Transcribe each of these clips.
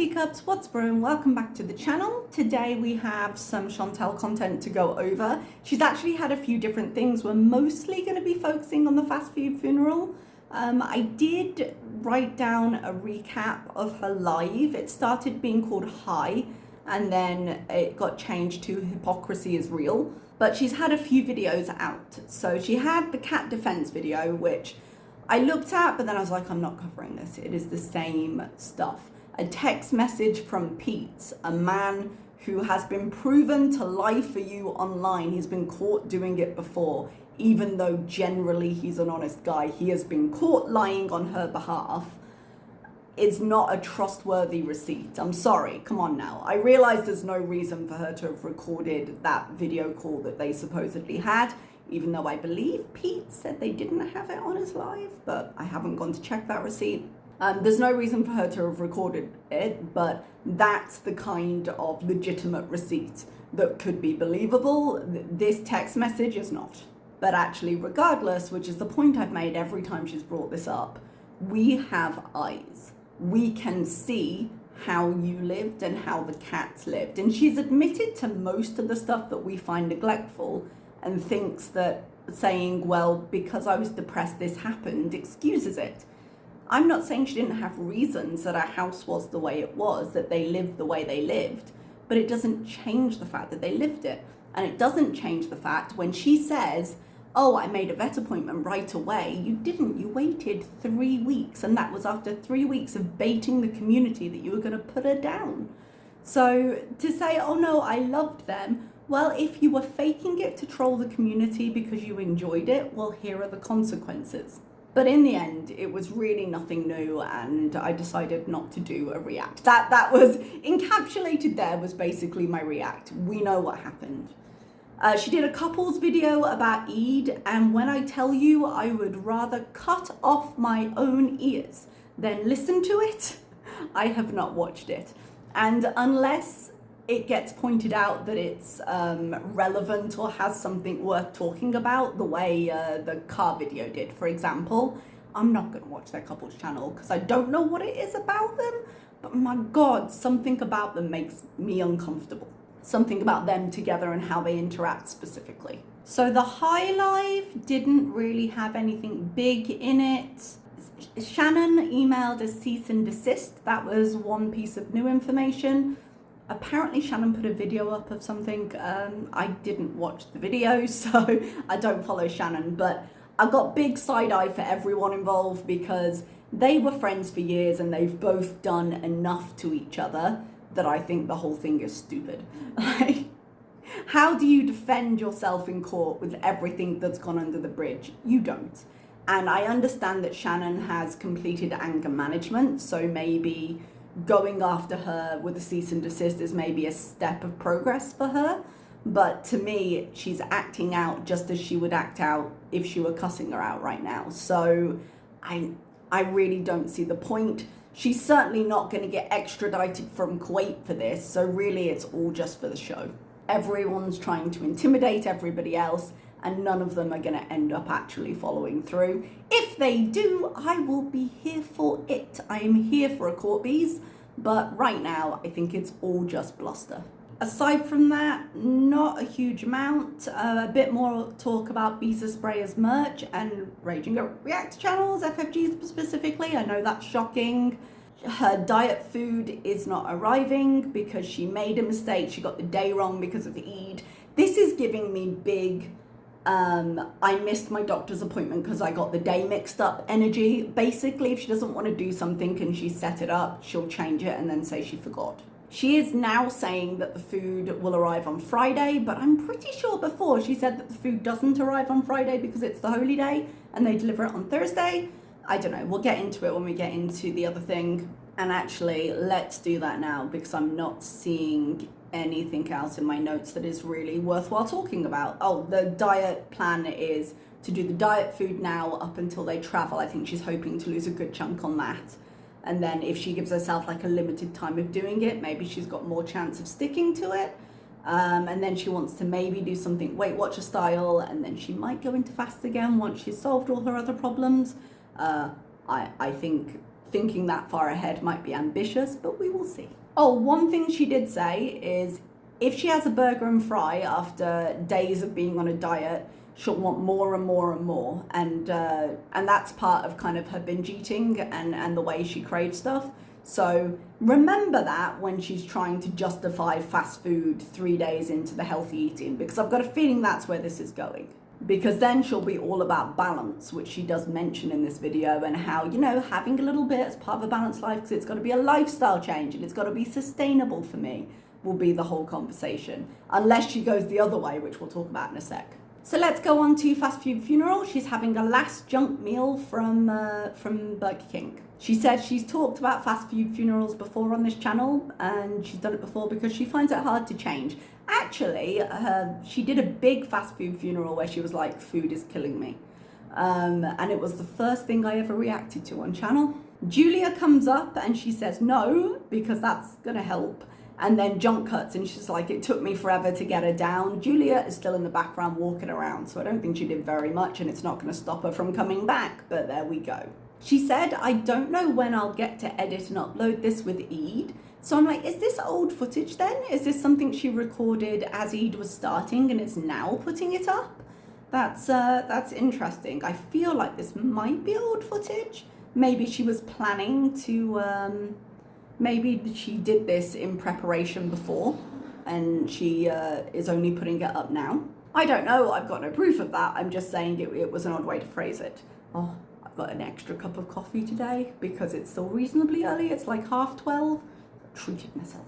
teacups, what's brewing? Welcome back to the channel. Today we have some Chantal content to go over. She's actually had a few different things. We're mostly going to be focusing on the fast food funeral. I did write down a recap of her live. It started being called Hi, and then it got changed to Hypocrisy is Real. But she's had a few videos out. So she had the cat defense video, which I looked at, but then I was like, I'm not covering this. It is the same stuff. A text message from Pete, a man who has been proven to lie for you online. He's been caught doing it before, even though generally he's an honest guy. He has been caught lying on her behalf. It's not a trustworthy receipt. I'm sorry, come on now. I realize there's no reason for her to have recorded that video call that they supposedly had, even though I believe Pete said they didn't have it on his live, but I haven't gone to check that receipt. There's no reason for her to have recorded it, but that's the kind of legitimate receipt that could be believable. This text message is not. But actually, regardless, which is the point I've made every time she's brought this up, we have eyes. We can see how you lived and how the cats lived. And she's admitted to most of the stuff that we find neglectful and thinks that saying, well, because I was depressed, this happened, excuses it. I'm not saying she didn't have reasons that our house was the way it was, that they lived the way they lived, but it doesn't change the fact that they lived it. And it doesn't change the fact when she says, oh, I made a vet appointment right away. You didn't. You waited 3 weeks, and that was after 3 weeks of baiting the community that you were going to put her down. So to say, oh no, I loved them. Well, if you were faking it to troll the community because you enjoyed it, well, here are the consequences. But in the end, it was really nothing new, and I decided not to do a react. That was encapsulated there, was basically my react. We know what happened. She did a couples video about Eid, and when I tell you I would rather cut off my own ears than listen to it, I have not watched it. And unless it gets pointed out that it's relevant or has something worth talking about, the way the car video did, for example, I'm not going to watch their couples channel because I don't know what it is about them, but my God, something about them makes me uncomfortable. Something about them together and how they interact specifically. So the High Live didn't really have anything big in it. Shannon emailed a cease and desist. That was one piece of new information. Apparently Shannon put a video up of something. I didn't watch the video, so I don't follow Shannon, but I got big side eye for everyone involved because they were friends for years and they've both done enough to each other that I think the whole thing is stupid. Like, how do you defend yourself in court with everything that's gone under the bridge? You don't. And I understand that Shannon has completed anger management, so maybe going after her with a cease and desist is maybe a step of progress for her. But to me, she's acting out just as she would act out if she were cussing her out right now. So I really don't see the point. She's certainly not going to get extradited from Kuwait for this, so really it's all just for the show. Everyone's trying to intimidate everybody else, and none of them are going to end up actually following through. If they do, I will be here for it. I am here for a court piece, but right now I think it's all just bluster. Aside from that, not a huge amount. A bit more talk about Visa Sprayers merch and Raging React channels, FFG specifically. I know that's shocking. Her diet food is not arriving because she made a mistake. She got the day wrong because of Eid. This is giving me big, I missed my doctor's appointment because I got the day mixed up energy. Basically, if she doesn't want to do something and she set it up, she'll change it and then say she forgot. She is now saying that the food will arrive on Friday, but I'm pretty sure before she said that the food doesn't arrive on Friday because it's the holy day and they deliver it on Thursday. I don't know, we'll get into it when we get into the other thing. And actually, let's do that now because I'm not seeing anything else in my notes that is really worthwhile talking about. Oh, the diet plan is to do the diet food now up until they travel. I think she's hoping to lose a good chunk on that. And then if she gives herself like a limited time of doing it, maybe she's got more chance of sticking to it. And then she wants to maybe do something Weight Watcher style, and then she might go into fast again once she's solved all her other problems. I think thinking that far ahead might be ambitious, but we will see. Oh, one thing she did say is if she has a burger and fry after days of being on a diet, she'll want more and more and more. And that's part of kind of her binge eating and the way she craves stuff. So remember that when she's trying to justify fast food 3 days into the healthy eating, because I've got a feeling that's where this is going. Because then she'll be all about balance, which she does mention in this video, and how, you know, having a little bit as part of a balanced life, because it's got to be a lifestyle change and it's got to be sustainable for me, will be the whole conversation. Unless she goes the other way, which we'll talk about in a sec. So let's go on to fast food funeral. She's having a last junk meal from Burger King. She said she's talked about fast food funerals before on this channel, and she's done it before because she finds it hard to change. Actually, she did a big fast food funeral where she was like, food is killing me. And it was the first thing I ever reacted to on channel. Julia comes up and she says no, because that's gonna help. And then junk cuts, and she's like, it took me forever to get her down. Julia is still in the background walking around, so I don't think she did very much, and it's not gonna stop her from coming back, but there we go. She said, I don't know when I'll get to edit and upload this with Eid. So I'm like, is this old footage then? Is this something she recorded as Eid was starting and is now putting it up? That's interesting. I feel like this might be old footage. Maybe she was planning to, maybe she did this in preparation before and she is only putting it up now. I don't know, I've got no proof of that. I'm just saying it was an odd way to phrase it. Oh, I've got an extra cup of coffee today because it's still reasonably early. It's like 12:30. Treated myself.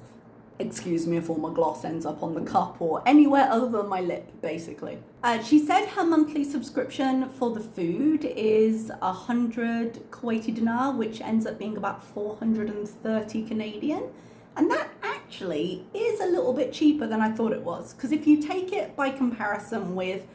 Excuse me if all my gloss ends up on the cup or anywhere other than my lip, basically. She said her monthly subscription for the food is 100 Kuwaiti dinar, which ends up being about 430 Canadian. And that actually is a little bit cheaper than I thought it was. Because if you take it by comparison with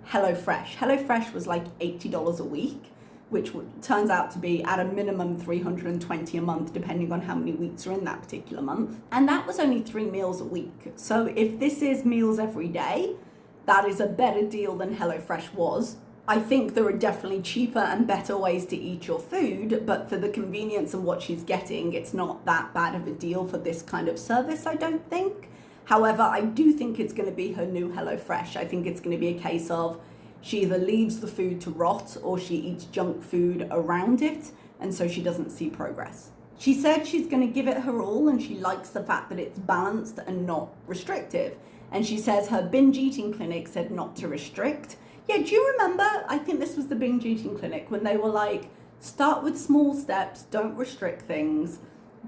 HelloFresh was like $80 a week, which turns out to be at a minimum 320 a month, depending on how many weeks are in that particular month. And that was only 3 meals a week. So if this is meals every day, that is a better deal than HelloFresh was. I think there are definitely cheaper and better ways to eat your food, but for the convenience and what she's getting, it's not that bad of a deal for this kind of service, I don't think. However, I do think it's going to be her new HelloFresh. I think it's going to be a case of she either leaves the food to rot or she eats junk food around it, and so she doesn't see progress. She said she's going to give it her all, and she likes the fact that it's balanced and not restrictive. And she says her binge eating clinic said not to restrict. Yeah, do you remember? I think this was the binge eating clinic when they were like, start with small steps, don't restrict things,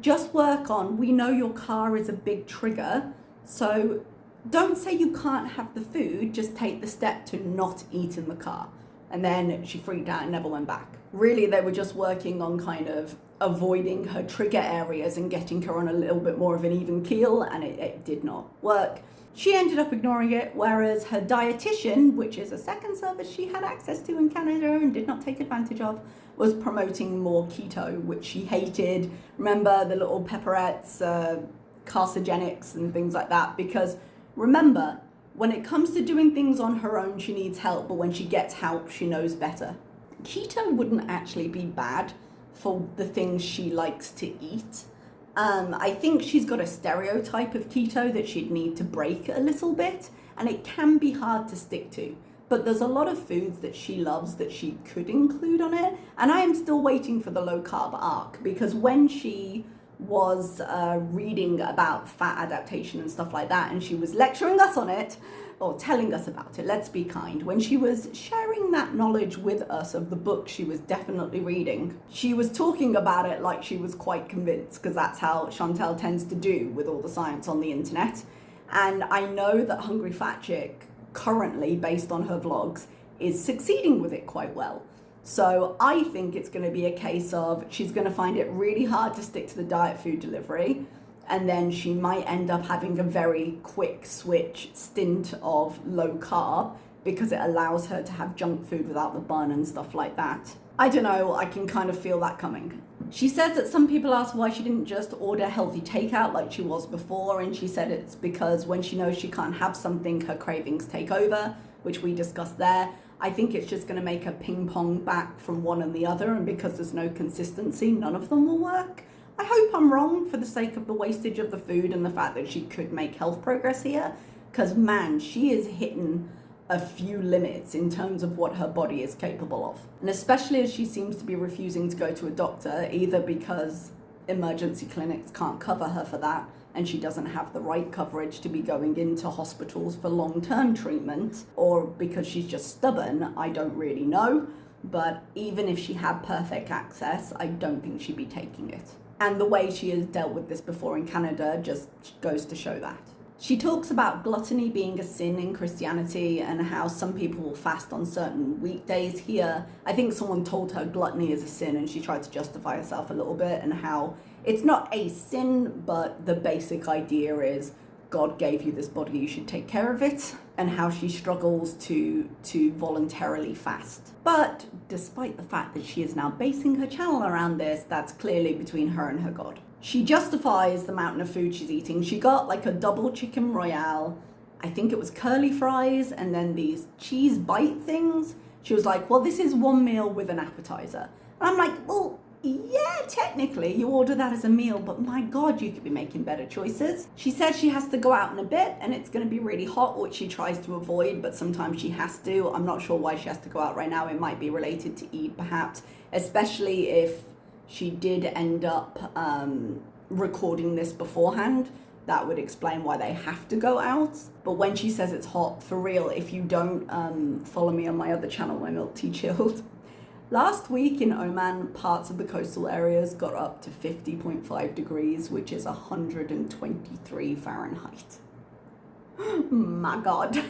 just work on, we know your car is a big trigger, so don't say you can't have the food, just take the step to not eat in the car. And then she freaked out and never went back. Really, they were just working on kind of avoiding her trigger areas and getting her on a little bit more of an even keel, and it did not work. She ended up ignoring it, whereas her dietitian, which is a second service she had access to in Canada and did not take advantage of, was promoting more keto, which she hated. Remember the little pepperettes, carcinogenics and things like that, because remember, when it comes to doing things on her own, she needs help, but when she gets help, she knows better. Keto wouldn't actually be bad for the things she likes to eat. I think she's got a stereotype of keto that she'd need to break a little bit, and it can be hard to stick to. But there's a lot of foods that she loves that she could include on it, and I am still waiting for the low carb arc, because when she was reading about fat adaptation and stuff like that, and she was lecturing us on it, or telling us about it, let's be kind. When she was sharing that knowledge with us of the book she was definitely reading, she was talking about it like she was quite convinced, because that's how Chantal tends to do with all the science on the internet. And I know that Hungry Fat Chick, currently, based on her vlogs, is succeeding with it quite well. So I think it's going to be a case of she's going to find it really hard to stick to the diet food delivery, and then she might end up having a very quick switch stint of low carb because it allows her to have junk food without the bun and stuff like that. I don't know, I can kind of feel that coming. She says that some people ask why she didn't just order healthy takeout like she was before, and she said it's because when she knows she can't have something, her cravings take over, which we discussed there. I think it's just going to make her ping pong back from one and the other, and because there's no consistency, none of them will work. I hope I'm wrong for the sake of the wastage of the food and the fact that she could make health progress here, because man, she is hitting a few limits in terms of what her body is capable of. And especially as she seems to be refusing to go to a doctor, either because emergency clinics can't cover her for that, and she doesn't have the right coverage to be going into hospitals for long-term treatment, or because she's just stubborn, I don't really know. But even if she had perfect access, I don't think she'd be taking it. And the way she has dealt with this before in Canada just goes to show that. She talks about gluttony being a sin in Christianity and how some people will fast on certain weekdays here. I think someone told her gluttony is a sin and she tried to justify herself a little bit, and how it's not a sin, but the basic idea is God gave you this body, you should take care of it, and how she struggles to voluntarily fast. But despite the fact that she is now basing her channel around this, that's clearly between her and her God. She justifies the mountain of food she's eating. She got like a double chicken royale. I think it was curly fries and then these cheese bite things. She was like, well, this is one meal with an appetizer. And I'm like, well, yeah, technically you order that as a meal, but my God, you could be making better choices. She says she has to go out in a bit and it's going to be really hot, which she tries to avoid, but sometimes she has to. I'm not sure why she has to go out right now. It might be related to Eid, perhaps, especially if she did end up recording this beforehand. That would explain why they have to go out. But when she says it's hot, for real, if you don't follow me on my other channel, my Milk Tea Chilled, last week in Oman, parts of the coastal areas got up to 50.5 degrees, which is 123 Fahrenheit. My God.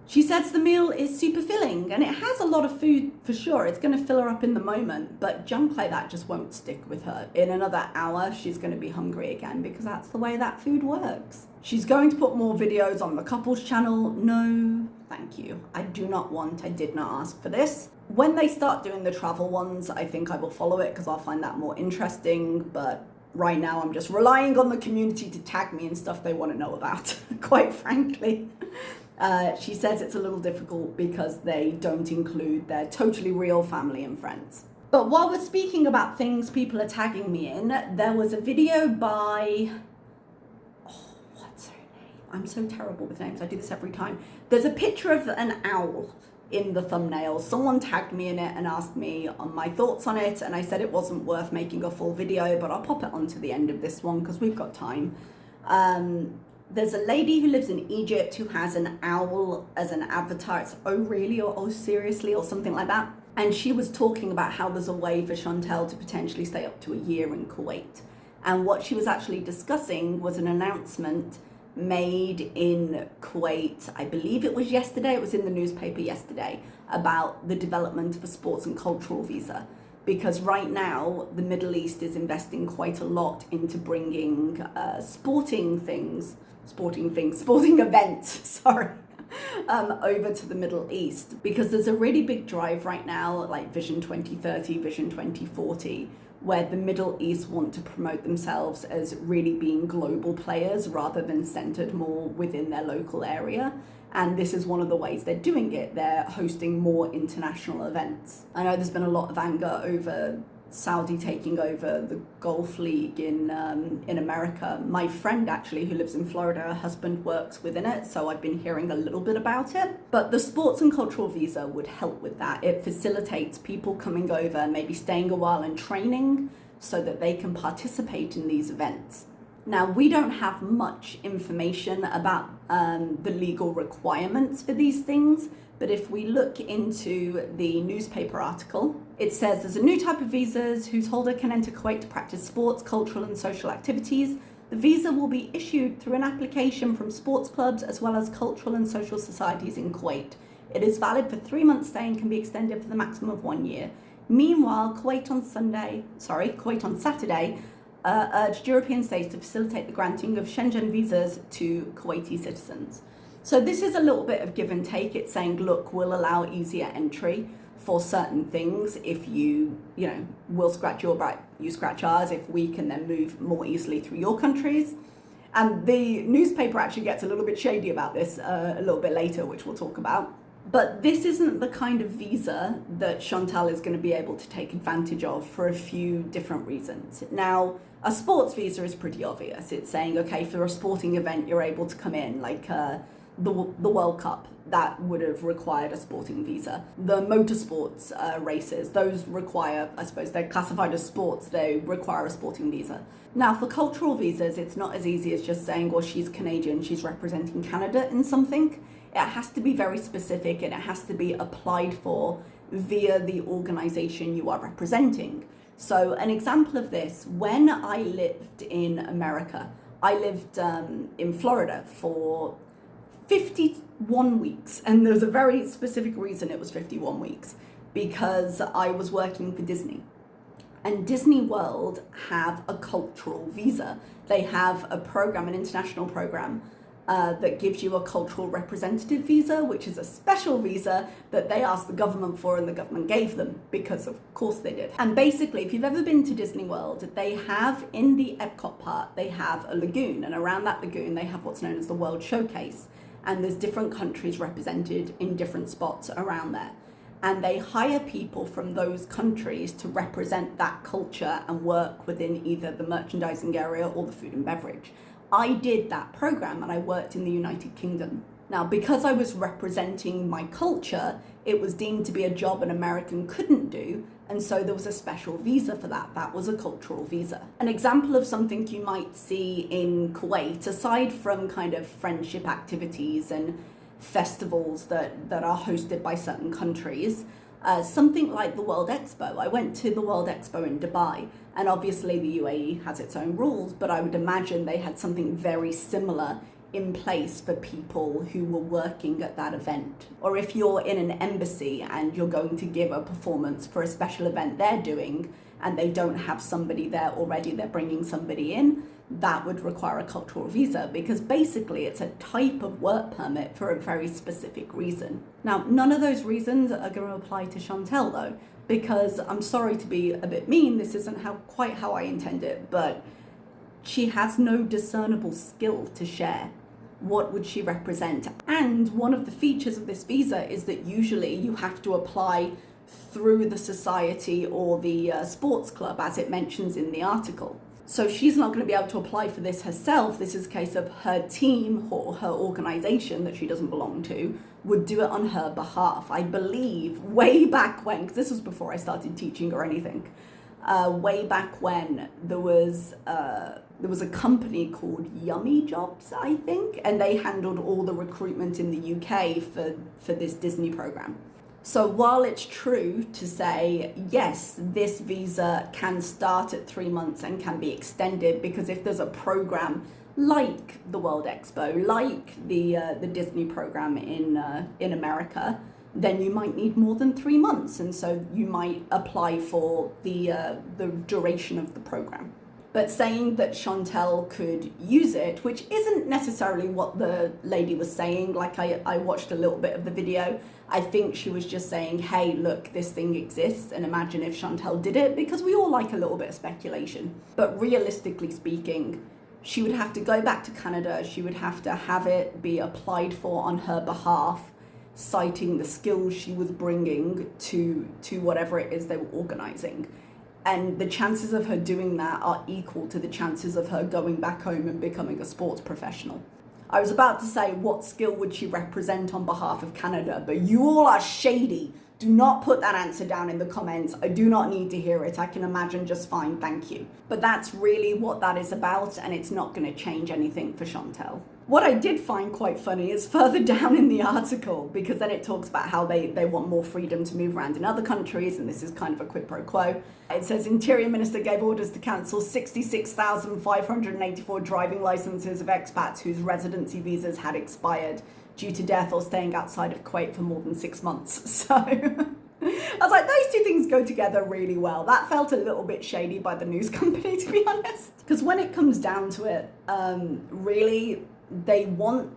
She says the meal is super filling, and it has a lot of food for sure. It's going to fill her up in the moment, but junk like that just won't stick with her. In another hour, she's going to be hungry again, because that's the way that food works. She's going to put more videos on the couples channel. No, thank you. I did not ask for this. When they start doing the travel ones, I think I will follow it because I'll find that more interesting, but right now I'm just relying on the community to tag me in stuff they want to know about, quite frankly. She says it's a little difficult because they don't include their totally real family and friends. But while we're speaking about things people are tagging me in, there was a video by, what's her name? I'm so terrible with names, I do this every time. There's a picture of an owl in the thumbnail. Someone tagged me in it and asked me on my thoughts on it, and I said it wasn't worth making a full video, but I'll pop it onto the end of this one because we've got time. There's a lady who lives in Egypt who has an owl as an avatar. It's oh really or oh seriously or something like that. And she was talking about how there's a way for Chantal to potentially stay up to a year in Kuwait. And what she was actually discussing was an announcement made in Kuwait, I believe it was yesterday, it was in the newspaper yesterday, about the development of a sports and cultural visa. Because right now, the Middle East is investing quite a lot into bringing sporting events, over to the Middle East. Because there's a really big drive right now, like Vision 2030, Vision 2040, where the Middle East want to promote themselves as really being global players rather than centered more within their local area. And this is one of the ways they're doing it. They're hosting more international events. I know there's been a lot of anger over Saudi taking over the Golf League in America. My friend actually, who lives in Florida, her husband works within it, so I've been hearing a little bit about it. But the sports and cultural visa would help with that. It facilitates people coming over, maybe staying a while and training so that they can participate in these events. Now, we don't have much information about the legal requirements for these things, but if we look into the newspaper article, it says there's a new type of visas whose holder can enter Kuwait to practice sports, cultural and social activities. The visa will be issued through an application from sports clubs as well as cultural and social societies in Kuwait. It is valid for 3 months stay and can be extended for the maximum of 1 year. Meanwhile, Kuwait on Saturday urged European states to facilitate the granting of Schengen visas to Kuwaiti citizens. So this is a little bit of give and take. It's saying, look, we'll allow easier entry for certain things if we'll scratch your back, you scratch ours, if we can then move more easily through your countries. And the newspaper actually gets a little bit shady about this a little bit later, which we'll talk about. But this isn't the kind of visa that Chantal is going to be able to take advantage of for a few different reasons. Now, a sports visa is pretty obvious. It's saying, okay, for a sporting event, you're able to come in, like the World Cup, that would have required a sporting visa. The motorsports races, those require, I suppose they're classified as sports, they require a sporting visa. Now, for cultural visas, it's not as easy as just saying, well, she's Canadian, she's representing Canada in something. It has to be very specific and it has to be applied for via the organization you are representing. So an example of this, when I lived in America, I lived in Florida for 51 weeks, and there's a very specific reason it was 51 weeks, because I was working for Disney. And Disney World have a cultural visa. They have a program, an international program, that gives you a cultural representative visa, which is a special visa that they asked the government for and the government gave them, because of course they did. And basically, if you've ever been to Disney World, they have in the Epcot part, they have a lagoon, and around that lagoon they have what's known as the World Showcase. And there's different countries represented in different spots around there. And they hire people from those countries to represent that culture and work within either the merchandising area or the food and beverage. I did that program and I worked in the United Kingdom. Now, because I was representing my culture, it was deemed to be a job an American couldn't do, and so there was a special visa for that. That was a cultural visa. An example of something you might see in Kuwait, aside from kind of friendship activities and festivals that are hosted by certain countries, something like the World Expo. I went to the World Expo in Dubai, and obviously the UAE has its own rules, but I would imagine they had something very similar in place for people who were working at that event. Or if you're in an embassy and you're going to give a performance for a special event they're doing and they don't have somebody there already, they're bringing somebody in, that would require a cultural visa, because basically it's a type of work permit for a very specific reason. Now, none of those reasons are going to apply to Chantal though, because I'm sorry to be a bit mean, this isn't quite how I intend it, but she has no discernible skill to share. What would she represent? And one of the features of this visa is that usually you have to apply through the society or the sports club, as it mentions in the article. So she's not going to be able to apply for this herself. This is a case of her team or her organization that she doesn't belong to would do it on her behalf. I believe way back when, because this was before I started teaching or anything, way back when there was a company called Yummy Jobs, I think, and they handled all the recruitment in the UK for this Disney program. So while it's true to say, yes, this visa can start at 3 months and can be extended, because if there's a program like the World Expo, like the Disney program in America, then you might need more than 3 months. And so you might apply for the duration of the program. But saying that Chantal could use it, which isn't necessarily what the lady was saying, like I watched a little bit of the video, I think she was just saying, hey, look, this thing exists, and imagine if Chantal did it, because we all like a little bit of speculation. But realistically speaking, she would have to go back to Canada, she would have to have it be applied for on her behalf, citing the skills she was bringing to whatever it is they were organizing. And the chances of her doing that are equal to the chances of her going back home and becoming a sports professional. I was about to say, what skill would she represent on behalf of Canada? But you all are shady. Do not put that answer down in the comments. I do not need to hear it. I can imagine just fine, thank you. But that's really what that is about, and it's not going to change anything for Chantal. What I did find quite funny is further down in the article, because then it talks about how they want more freedom to move around in other countries, and this is kind of a quid pro quo. It says, Interior Minister gave orders to cancel 66,584 driving licenses of expats whose residency visas had expired due to death or staying outside of Kuwait for more than 6 months. So I was like, those two things go together really well. That felt a little bit shady by the news company, to be honest. Because when it comes down to it, really, they want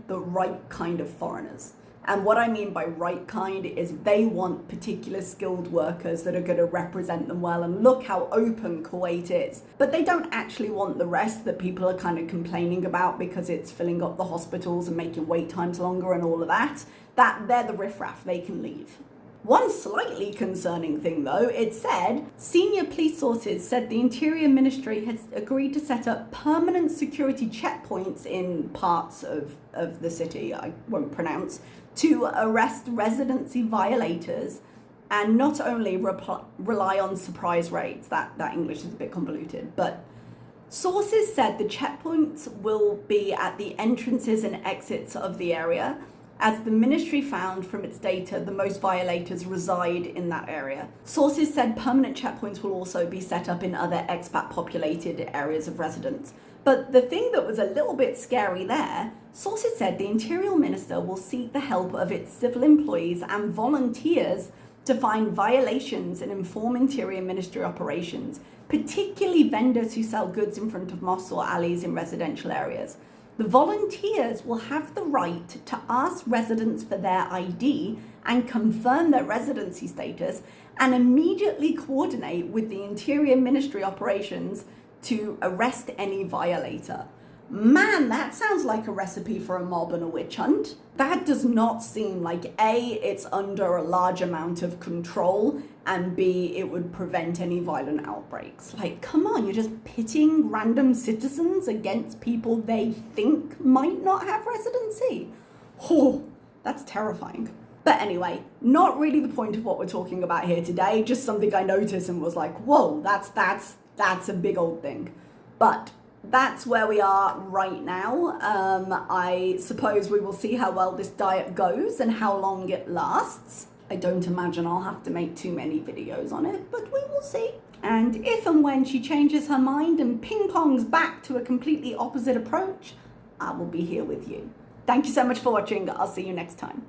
the right kind of foreigners. And what I mean by right kind is they want particular skilled workers that are going to represent them well, and look how open Kuwait is. But they don't actually want the rest that people are kind of complaining about because it's filling up the hospitals and making wait times longer and all of that. They're the riffraff, they can leave. One slightly concerning thing though, it said, senior police sources said the Interior Ministry has agreed to set up permanent security checkpoints in parts of the city, I won't pronounce, to arrest residency violators and not only rely on surprise raids. That English is a bit convoluted, but sources said the checkpoints will be at the entrances and exits of the area, as the ministry found from its data the most violators reside in that area. Sources said permanent checkpoints will also be set up in other expat populated areas of residence. But the thing that was a little bit scary there, sources said the Interior Minister will seek the help of its civil employees and volunteers to find violations and inform Interior Ministry operations, particularly vendors who sell goods in front of mosques or alleys in residential areas. The volunteers will have the right to ask residents for their ID and confirm their residency status, and immediately coordinate with the Interior Ministry operations to arrest any violator. Man, that sounds like a recipe for a mob and a witch hunt. That does not seem like A, it's under a large amount of control, and B, it would prevent any violent outbreaks. Like, come on, you're just pitting random citizens against people they think might not have residency. Oh, that's terrifying. But anyway, not really the point of what we're talking about here today, just something I noticed and was like, whoa, that's a big old thing. But that's where we are right now. I suppose we will see how well this diet goes and how long it lasts. I don't imagine I'll have to make too many videos on it, but we will see. And if and when she changes her mind and ping-pongs back to a completely opposite approach, I will be here with you. Thank you so much for watching. I'll see you next time.